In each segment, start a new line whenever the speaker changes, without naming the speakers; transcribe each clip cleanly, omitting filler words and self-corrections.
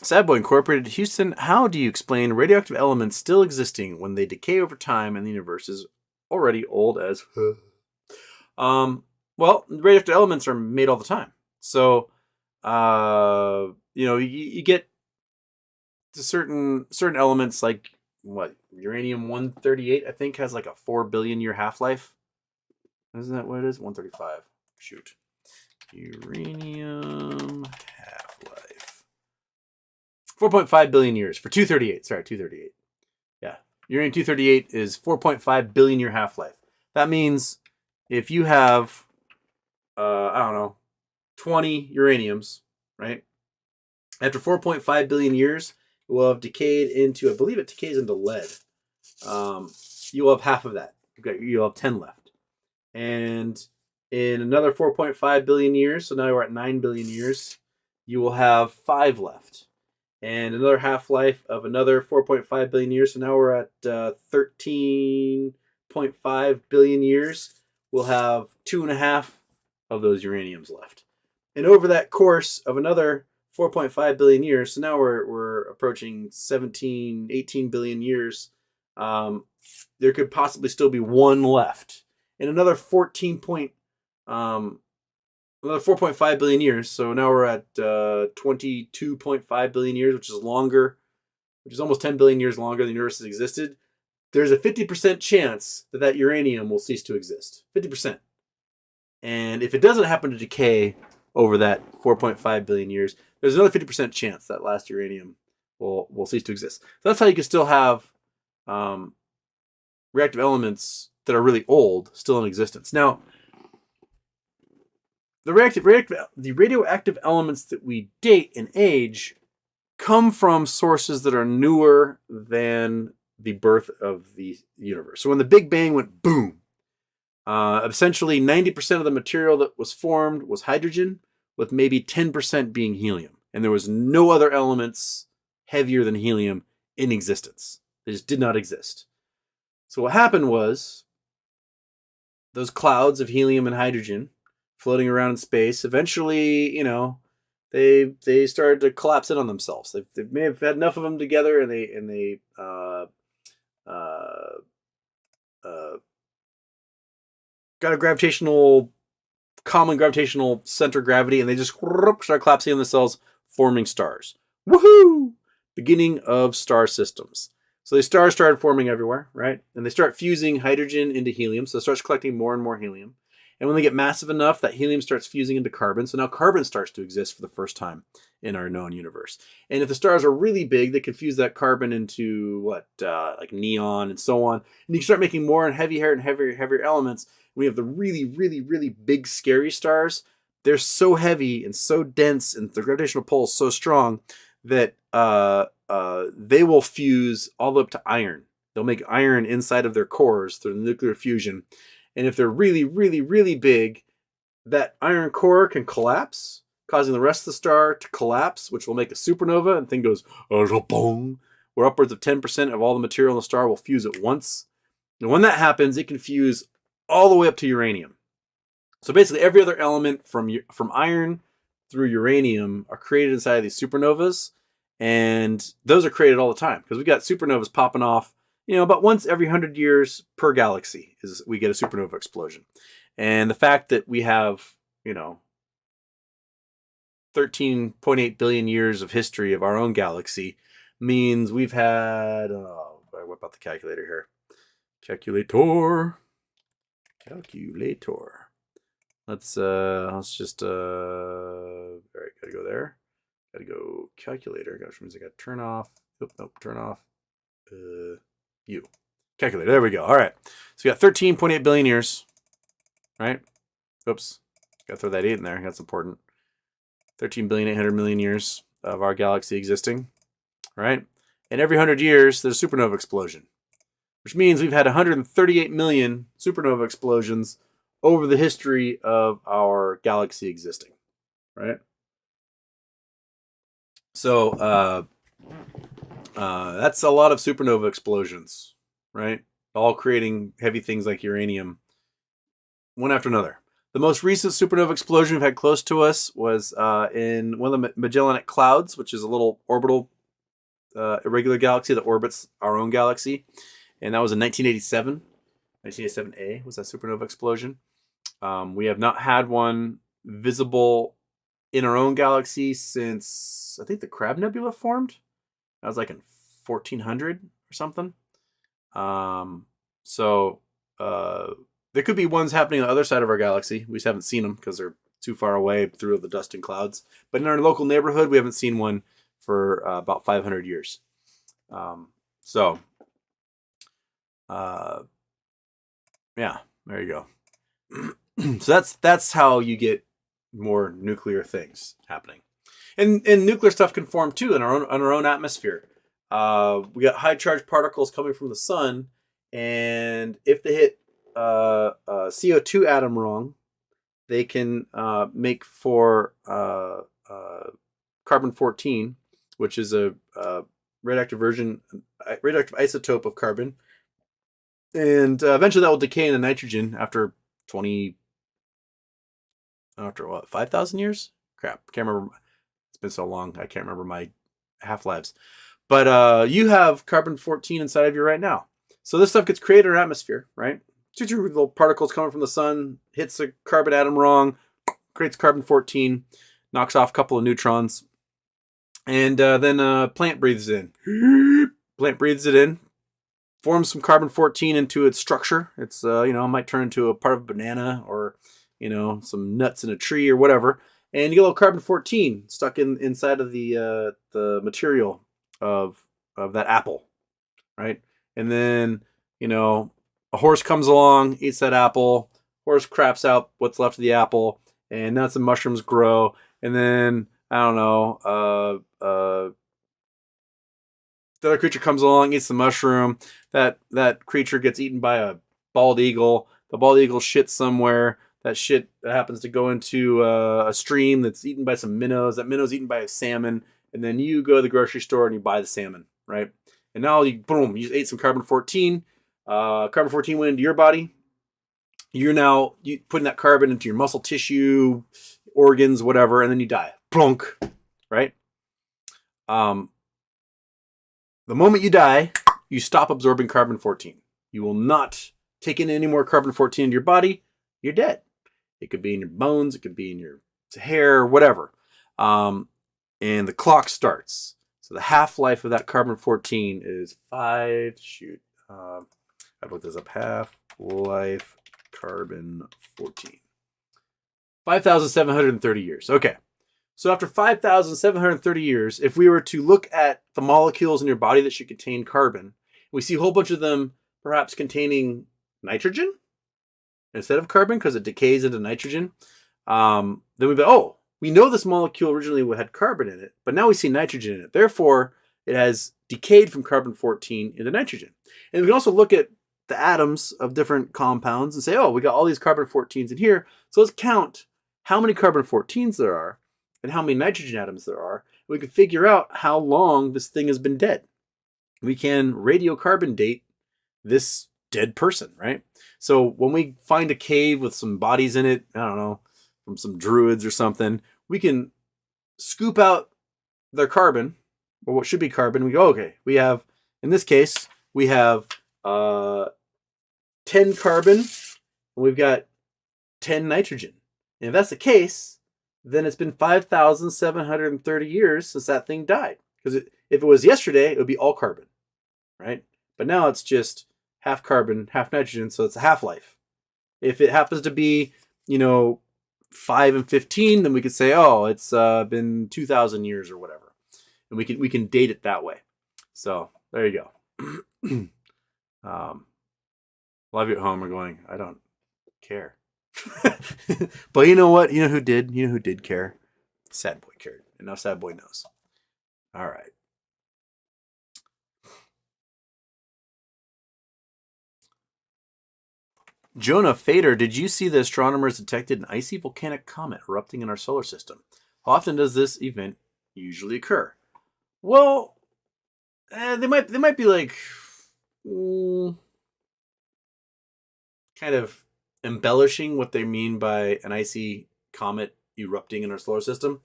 Sad Boy Incorporated, Houston, how do you explain radioactive elements still existing when they decay over time and the universe is already old as well, radioactive elements are made all the time. So, you get to certain elements like what uranium-138, I think, has like a 4 billion year half-life. Isn't that what it is? 135. Shoot. Uranium half-life. 4.5 billion years for 238. Sorry, 238. Yeah. Uranium-238 is 4.5 billion year half-life. That means if you have, 20 uraniums, right? After 4.5 billion years, it will have decayed into, I believe it decays into lead. You will have half of that. You'll have 10 left. And in another 4.5 billion years, so now we're at 9 billion years, you will have 5 left. And another half-life of another 4.5 billion years, so now we're at 13.5 billion years. We'll have 2.5 of those uraniums left. And over that course of another 4.5 billion years, so now we're approaching 18 billion years, there could possibly still be one left. And another 4.5 billion years, so now we're at 22.5 billion years, which is almost 10 billion years longer than the universe has existed. There's a 50% chance that uranium will cease to exist. 50%. And if it doesn't happen to decay over that 4.5 billion years, there's another 50% chance that last uranium will cease to exist. So that's how you can still have reactive elements that are really old still in existence. Now, the radioactive elements that we date in age come from sources that are newer than the birth of the universe. So when the Big Bang went boom, essentially 90% of the material that was formed was hydrogen, with maybe 10% being helium. And there was no other elements heavier than helium in existence. They just did not exist. So what happened was those clouds of helium and hydrogen floating around in space, eventually, they started to collapse in on themselves. They may have had enough of them together, and they got a common gravitational center of gravity, and they just start collapsing on themselves, forming stars. Woohoo! Beginning of star systems. So the stars started forming everywhere, right? And they start fusing hydrogen into helium, so it starts collecting more and more helium. And when they get massive enough, that helium starts fusing into carbon. So now carbon starts to exist for the first time in our known universe. And if the stars are really big, they can fuse that carbon into like neon and so on. And you can start making more and heavier elements. We have the really, really, really big, scary stars. They're so heavy and so dense, and the gravitational pull is so strong that they will fuse all the way up to iron. They'll make iron inside of their cores through nuclear fusion. And if they're really, really, really big, that iron core can collapse, causing the rest of the star to collapse, which will make a supernova, and the thing goes, boom, where upwards of 10% of all the material in the star will fuse at once. And when that happens, it can fuse all the way up to uranium. So basically every other element from iron through uranium are created inside of these supernovas, and those are created all the time because we've got supernovas popping off, about once every 100 years per galaxy we get a supernova explosion. And the fact that we have, 13.8 billion years of history of our own galaxy means we've had, I whip out the calculator here. Calculator. Let's just, all right, gotta go there. Gotta go calculator. Gosh, means I gotta turn off. Turn off. Calculator. There we go. All right. So we got 13.8 billion years, right? Oops. Gotta throw that 8 in there. That's important. 13,800,000,000 years of our galaxy existing, right? And every 100 years, there's a supernova explosion, which means we've had 138 million supernova explosions over the history of our galaxy existing, right? So that's a lot of supernova explosions, right? All creating heavy things like uranium, one after another. The most recent supernova explosion we've had close to us was in one of the Magellanic Clouds, which is a little orbital irregular galaxy that orbits our own galaxy. And that was in 1987. 1987A was that supernova explosion. We have not had one visible in our own galaxy since, I think, the Crab Nebula formed. That was like in 1400 or something. There could be ones happening on the other side of our galaxy. We just haven't seen them because they're too far away through the dust and clouds. But in our local neighborhood, we haven't seen one for about 500 years. Yeah, there you go. So that's how you get more nuclear things happening. And nuclear stuff can form too in our own atmosphere. We got high charged particles coming from the sun, and if they hit a CO2 atom wrong, they can make for carbon-14, which is a radioactive isotope of carbon. And eventually that will decay into nitrogen after 5,000 years? Crap, can't remember. It's been so long, I can't remember my half-lives. But you have carbon-14 inside of you right now. So this stuff gets created in our atmosphere, right? Two little particles coming from the sun, hits a carbon atom wrong, creates carbon-14, knocks off a couple of neutrons. And then a plant breathes in. Plant breathes it in, forms some carbon-14 into its structure. It's, it might turn into a part of a banana or, some nuts in a tree or whatever. And you get a little carbon-14 stuck inside of the material of that apple, right? And then, a horse comes along, eats that apple, horse craps out what's left of the apple, and nuts and mushrooms grow. And then, I don't know, the other creature comes along, eats the mushroom. That creature gets eaten by a bald eagle. The bald eagle shits somewhere. That shit happens to go into a stream that's eaten by some minnows. That minnow's eaten by a salmon. And then you go to the grocery store and you buy the salmon, right? And now you just ate some carbon-14. Carbon-14 went into your body. You're now putting that carbon into your muscle tissue, organs, whatever, and then you die. Plunk, right? The moment you die, you stop absorbing carbon-14. You will not take in any more carbon-14 into your body. You're dead. It could be in your bones. It could be in your hair, whatever. And the clock starts. So the half-life of that carbon-14 is I put this up. Half-life carbon-14. 5,730 years. Okay. So after 5,730 years, if we were to look at the molecules in your body that should contain carbon, we see a whole bunch of them perhaps containing nitrogen instead of carbon because it decays into nitrogen. Then we know this molecule originally had carbon in it, but now we see nitrogen in it. Therefore, it has decayed from carbon-14 into nitrogen. And we can also look at the atoms of different compounds and say, we got all these carbon-14s in here. So let's count how many carbon-14s there are and how many nitrogen atoms there are. We can figure out how long this thing has been dead. We can radiocarbon date this dead person, right? So when we find a cave with some bodies in it, I don't know, from some druids or something, we can scoop out their carbon, or what should be carbon. We go, okay, we have, in this case, we have 10 carbon, and we've got 10 nitrogen. And if that's the case, then it's been 5,730 years since that thing died. Because if it was yesterday, it would be all carbon, right? But now it's just half carbon, half nitrogen, so it's a half-life. If it happens to be, 5 and 15, then we could say, it's been 2,000 years or whatever. And we can date it that way. So there you go. A lot of you at home are going, I don't care. But you know what? You know who did? You know who did care? Sad Boy cared. And now Sad Boy knows. All right. Jonah Fader, did you see the astronomers detected an icy volcanic comet erupting in our solar system? How often does this event usually occur? Well, they might be like kind of embellishing what they mean by an icy comet erupting in our solar system.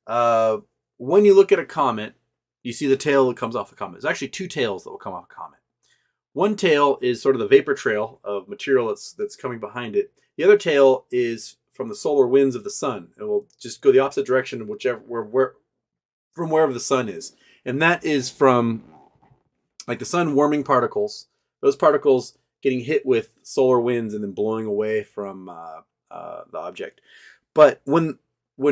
When you look at a comet, you see the tail that comes off the comet. There's actually two tails that will come off a comet. One tail is sort of the vapor trail of material that's coming behind it. The other tail is from the solar winds of the sun. It will just go the opposite direction from wherever the sun is. And that is from like the sun warming particles, those particles getting hit with solar winds and then blowing away from the object. But when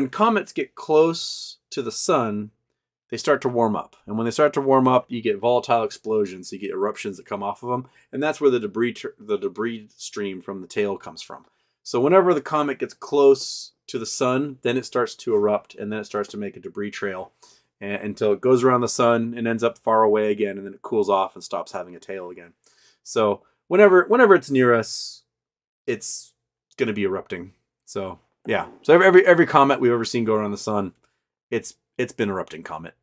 comets get close to the sun, they start to warm up. And when they start to warm up, you get volatile explosions. So you get eruptions that come off of them. And that's where the debris stream from the tail comes from. So whenever the comet gets close to the sun, then it starts to erupt, and then it starts to make a debris trail until it goes around the sun and ends up far away again, and then it cools off and stops having a tail again. So whenever it's near us, it's going to be erupting. So yeah. So every comet we've ever seen go around the sun, it's been erupting comet.